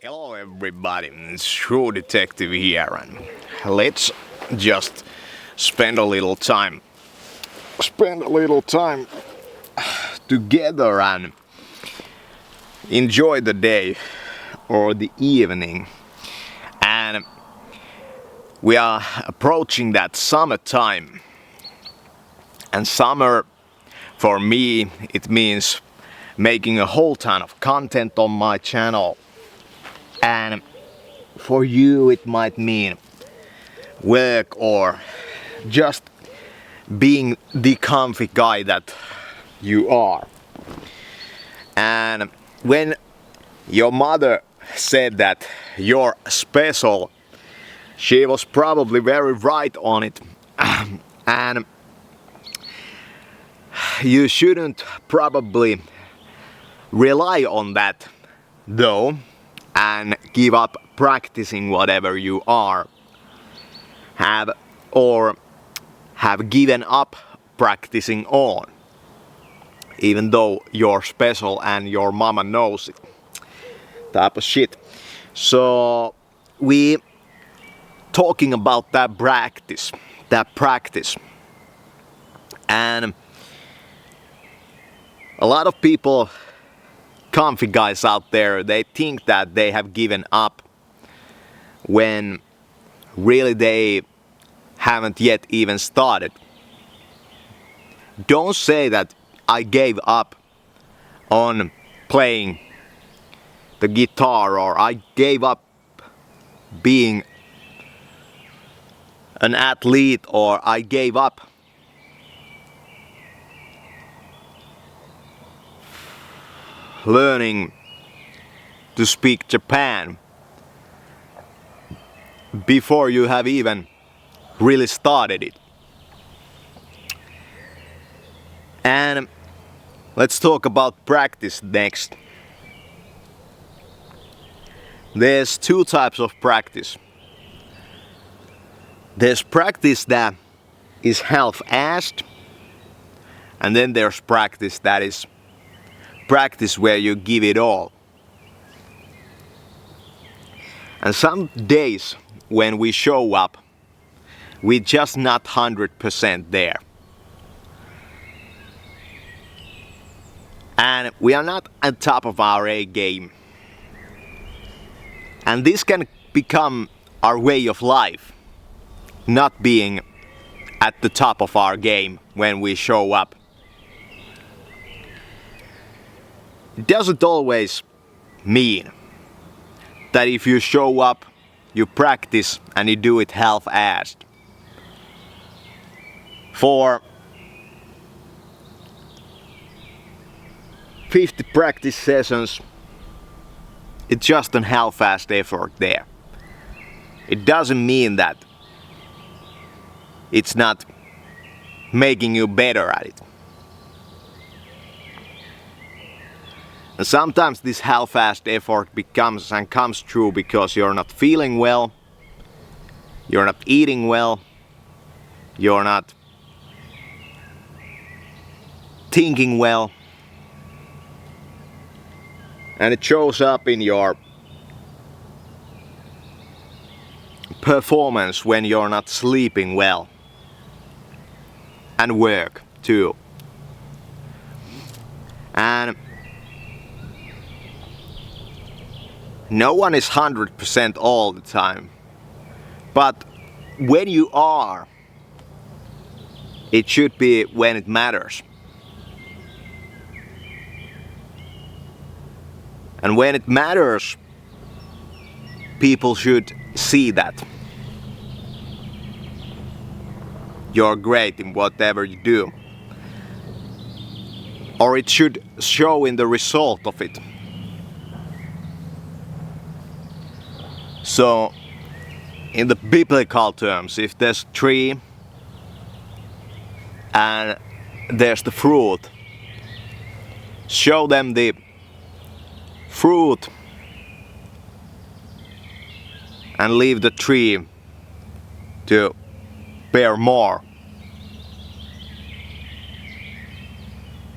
Hello everybody, it's True Detective here, and let's just spend a little time together and enjoy the day or the evening. And we are approaching that summertime, and summer for me it means making a whole ton of content on my channel. And for you it might mean work or just being the comfy guy that you are. And when your mother said that you're special, she was probably very right on it. And you shouldn't probably rely on that though, and give up practicing whatever you have given up practicing on, even though you're special and your mama knows it, type of shit. So we talking about that practice, and a lot of people, comfy guys out there, they think that they have given up when really they haven't yet even started. Don't say that I gave up on playing the guitar, or I gave up being an athlete, or I gave up learning to speak Japan before you have even really started it. And let's talk about practice next. There's two types of practice. There's practice that is half-assed, and then there's practice that is practice where you give it all. And some days when we show up, we're just not 100% there. And we are not on top of our A game. And this can become our way of life, not being at the top of our game when we show up. It doesn't always mean that if you show up, you practice and you do it half-assed. For 50 practice sessions, it's just an half-assed effort there. It doesn't mean that it's not making you better at it. And sometimes this half-assed effort comes true because you're not feeling well, you're not eating well, you're not thinking well, and it shows up in your performance when you're not sleeping well, and work too. And no one is 100% all the time, but when you are, it should be when it matters. And when it matters, people should see that you're great in whatever you do, or it should show in the result of it. So, in the biblical terms, if there's a tree and there's the fruit, show them the fruit and leave the tree to bear more.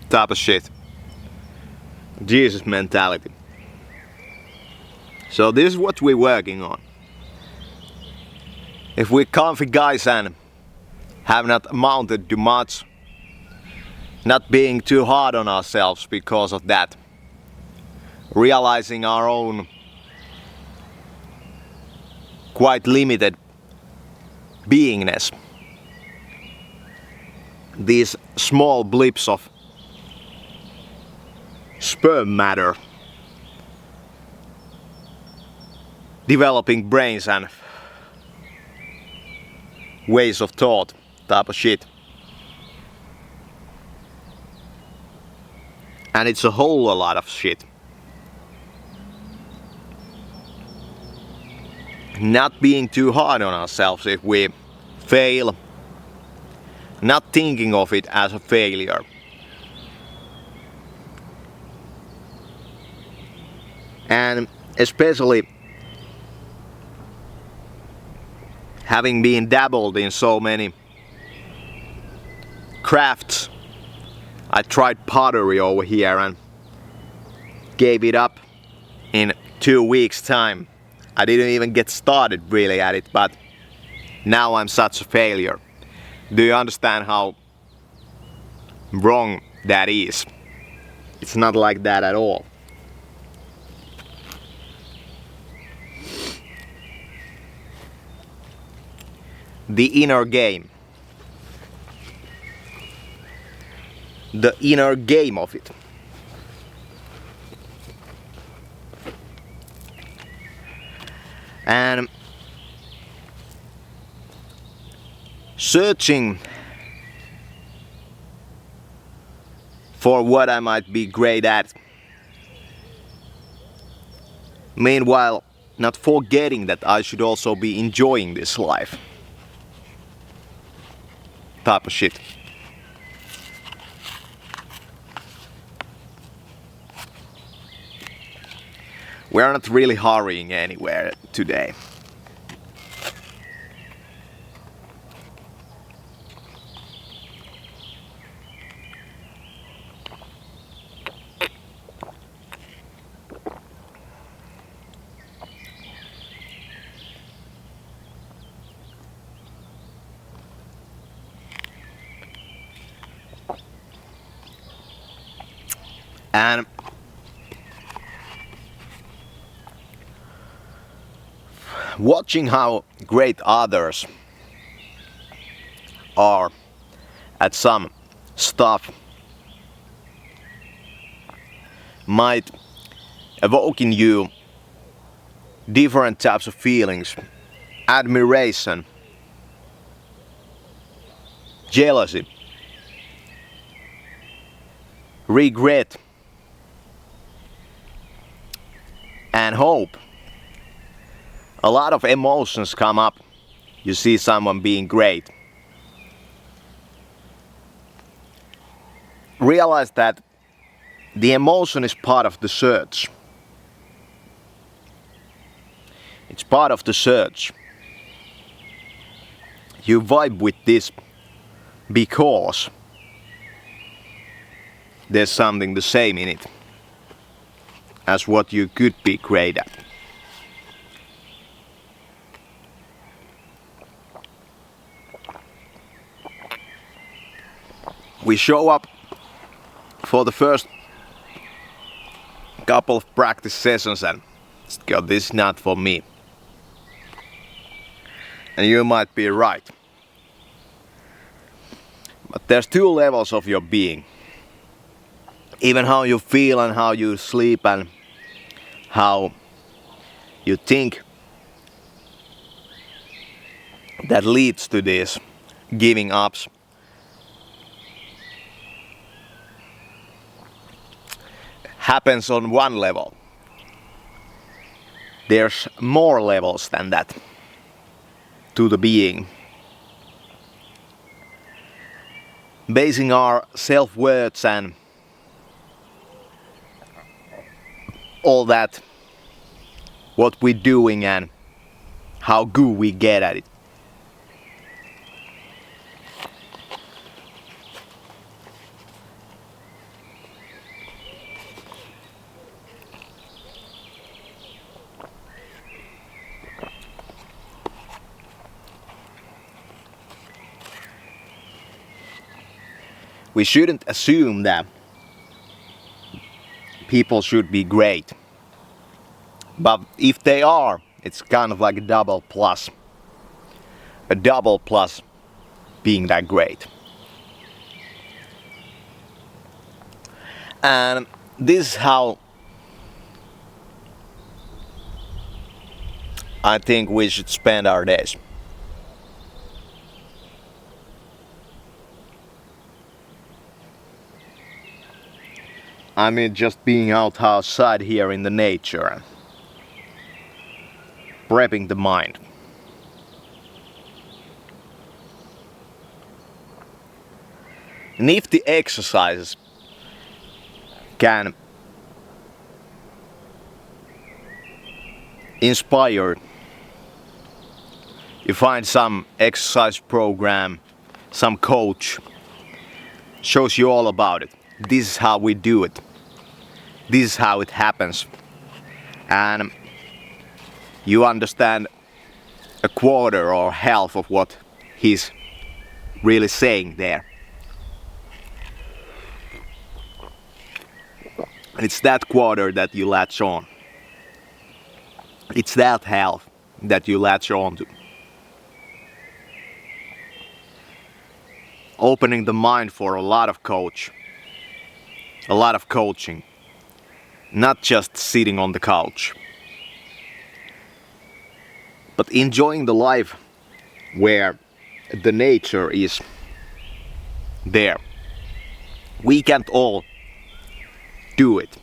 Type of shit. Jesus mentality. So this is what we're working on. If we're comfy guys and have not amounted to much, not being too hard on ourselves because of that, realizing our own quite limited beingness, these small blips of sperm matter, developing brains and ways of thought type of shit. And it's a whole lot of shit. Not being too hard on ourselves if we fail, not thinking of it as a failure. And especially having been dabbled in so many crafts. I tried pottery over here and gave it up in 2 weeks time. I didn't even get started really at it, but now I'm such a failure. Do you understand how wrong that is? It's not like that at all. The inner game. The inner game of it. And searching for what I might be great at. Meanwhile, not forgetting that I should also be enjoying this life. Type of shit. We're not really hurrying anywhere today. And watching how great others are at some stuff might evoke in you different types of feelings: admiration, jealousy, regret, and hope. A lot of emotions come up. You see someone being great. Realize that the emotion is part of the search. It's part of the search. You vibe with this because there's something the same in it as what you could be great at. We show up for the first couple of practice sessions and go, this is not for me. And you might be right. But there's 2 levels of your being. Even how you feel and how you sleep and how you think, that leads to this giving ups. Happens on one level. There's more levels than that to the being. Basing our self-worth and all that, what we're doing and how good we get at it. we shouldn't assume that people should be great. But if they are, it's kind of like a double plus. A double plus being that great. And this is how I think we should spend our days. I mean, just being outside here in the nature, prepping the mind. And if the exercises can inspire, you find some exercise program, some coach, shows you all about it. This is how we do it. This is how it happens. And you understand a quarter or half of what he's really saying there. It's that quarter that you latch on. It's that half that you latch on to. Opening the mind for a lot of coaching. Not just sitting on the couch. But enjoying the life where the nature is there. We can't all do it.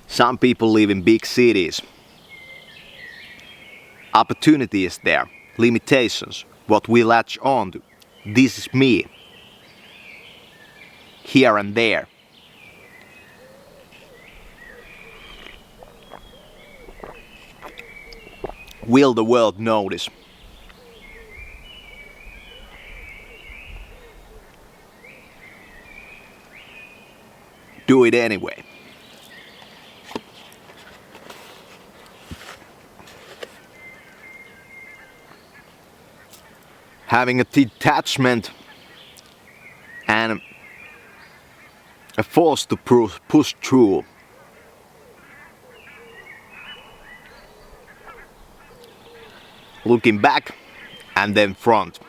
Some people live in big cities. Opportunity is there. Limitations. What we latch on to. This is me. Here and there. Will the world notice? Do it anyway. Having a detachment and a force to push through. Looking back and then front.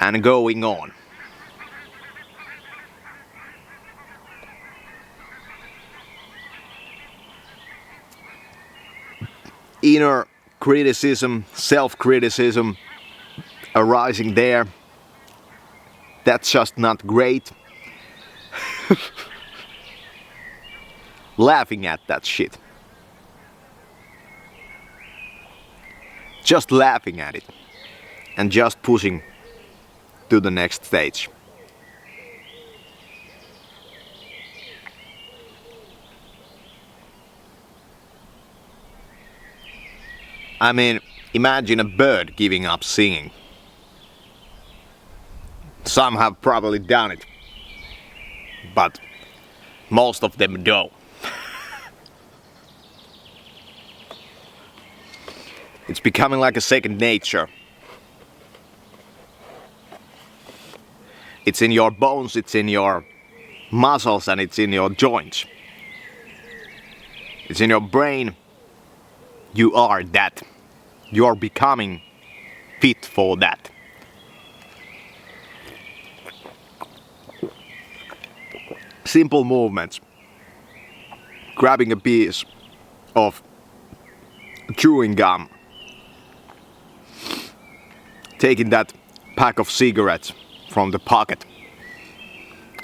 And going on. Inner criticism, self-criticism arising there. That's just not great. Laughing at that shit. Just laughing at it. And just pushing to the next stage. I mean, imagine a bird giving up singing. Some have probably done it, but most of them don't. It's becoming like a second nature. It's in your bones, it's in your muscles, and it's in your joints. It's in your brain. You are that. You are becoming fit for that. Simple movements. Grabbing a piece of chewing gum. Taking that pack of cigarettes from the pocket.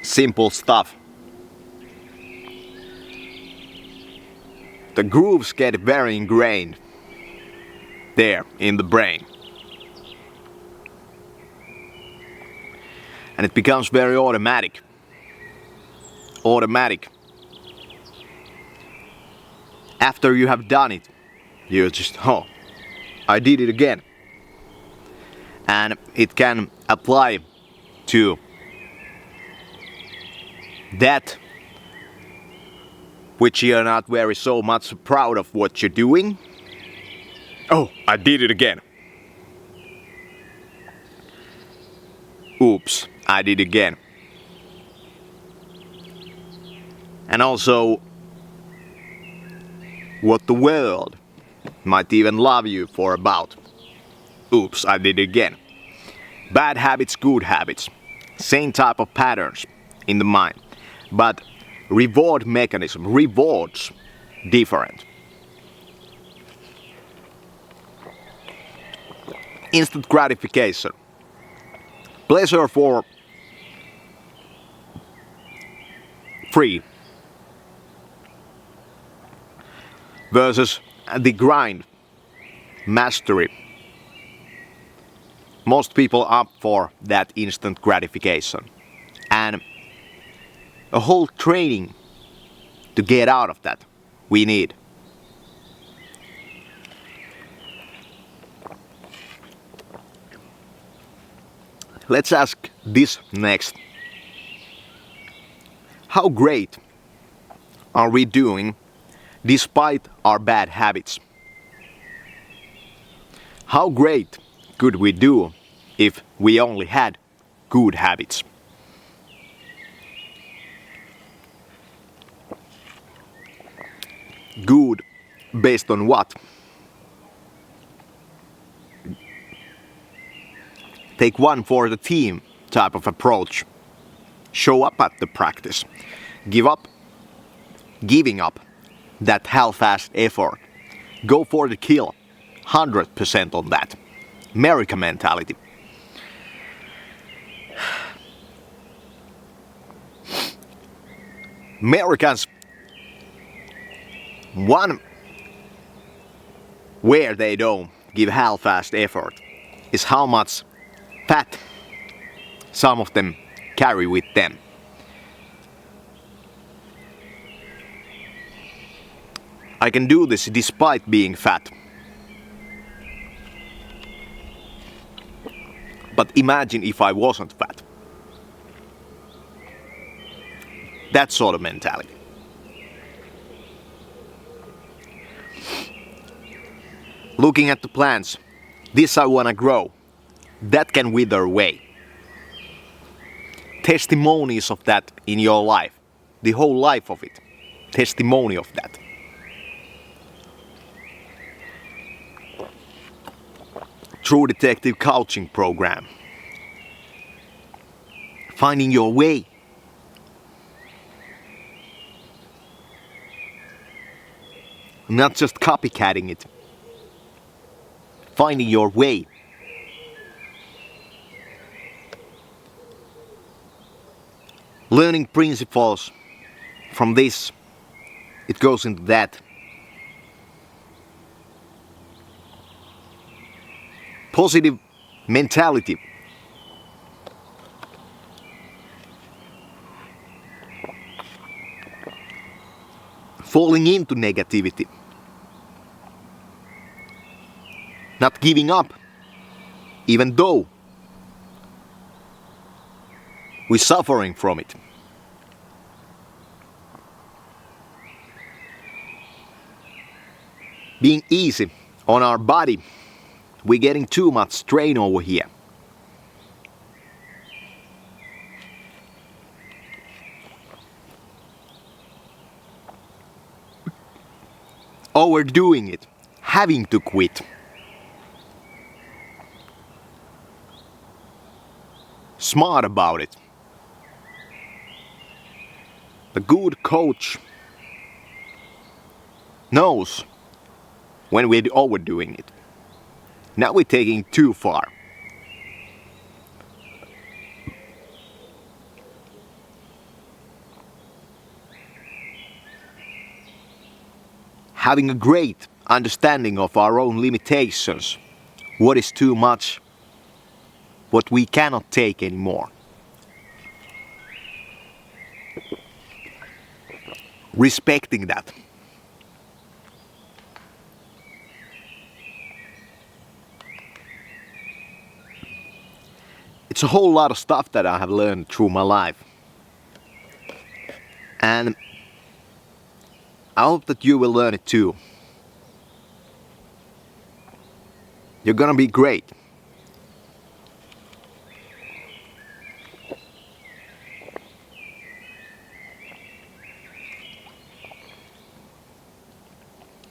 Simple stuff. The grooves get very ingrained there in the brain. And it becomes very automatic. After you have done it, you just, oh, I did it again. And it can apply to that which you're not very so much proud of what you're doing. Oh, I did it again. Oops, I did again. And also, what the world might even love you for about. Oops, I did it again. Bad habits, good habits. Same type of patterns in the mind. But reward mechanism, rewards, different. Instant gratification. Pleasure for free. Versus the grind, mastery. Most people opt for that instant gratification. And a whole training to get out of that we need. Let's ask this next. How great are we doing despite our bad habits? How great could we do if we only had good habits? Good based on what? Take one for the team type of approach. Show up at the practice. Giving up that half-assed effort. Go for the kill. 100% on that. America mentality. Americans, one where they don't give half-assed effort is how much fat some of them carry with them. I can do this despite being fat. But imagine if I wasn't fat. That sort of mentality. Looking at the plants, this I wanna grow. That can wither away. Testimonies of that in your life. The whole life of it. Testimony of that. True Detective coaching program. Finding your way. Not just copycatting it. Finding your way. Learning principles from this. It goes into that. Positive mentality. Falling into negativity. Not giving up, even though we're suffering from it. Being easy on our body. We're getting too much strain over here. Overdoing it. Having to quit. Smart about it. The good coach knows when we're overdoing it. Now we're taking it too far. Having a great understanding of our own limitations. What is too much? What we cannot take anymore. Respecting that. It's a whole lot of stuff that I have learned through my life. And I hope that you will learn it too. You're gonna be great.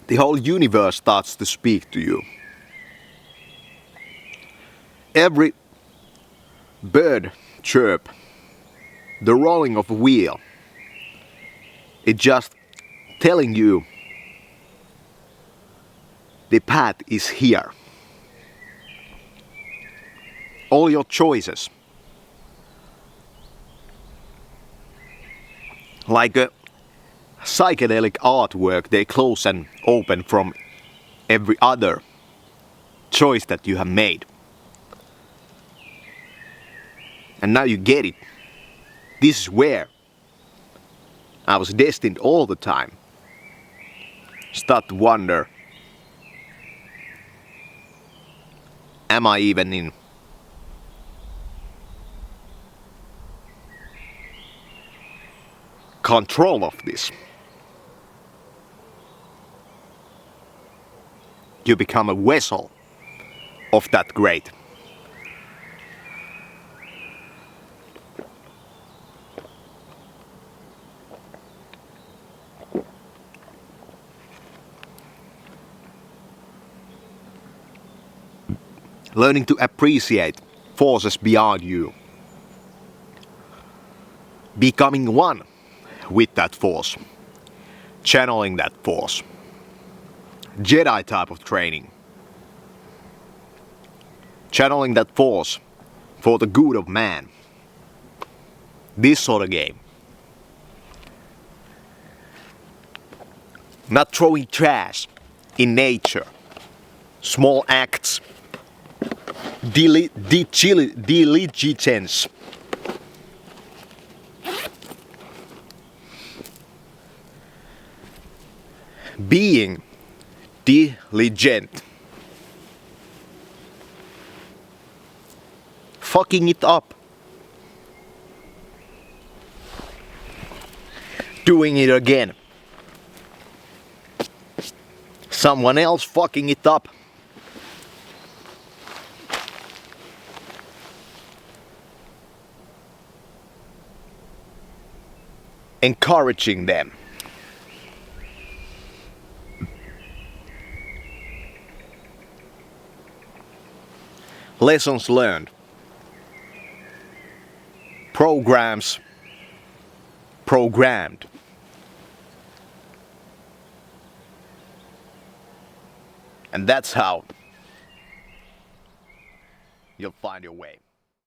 the whole universe starts to speak to you. Every bird chirp, the rolling of a wheel, it's just telling you the path is here. All your choices, like a psychedelic artwork, they close and open from every other choice that you have made. And now you get it. This is where I was destined all the time. Start to wonder, am I even in control of this? You become a vessel of that great. Learning to appreciate forces beyond you. Becoming one with that force. Channeling that force. Jedi type of training. Channeling that force for the good of man. This sort of game. Not throwing trash in nature. Small acts. Diligence. Being diligent. Fucking it up. Doing it again. Someone else fucking it up. Encouraging them. Lessons learned. Programs programmed. And that's how you'll find your way.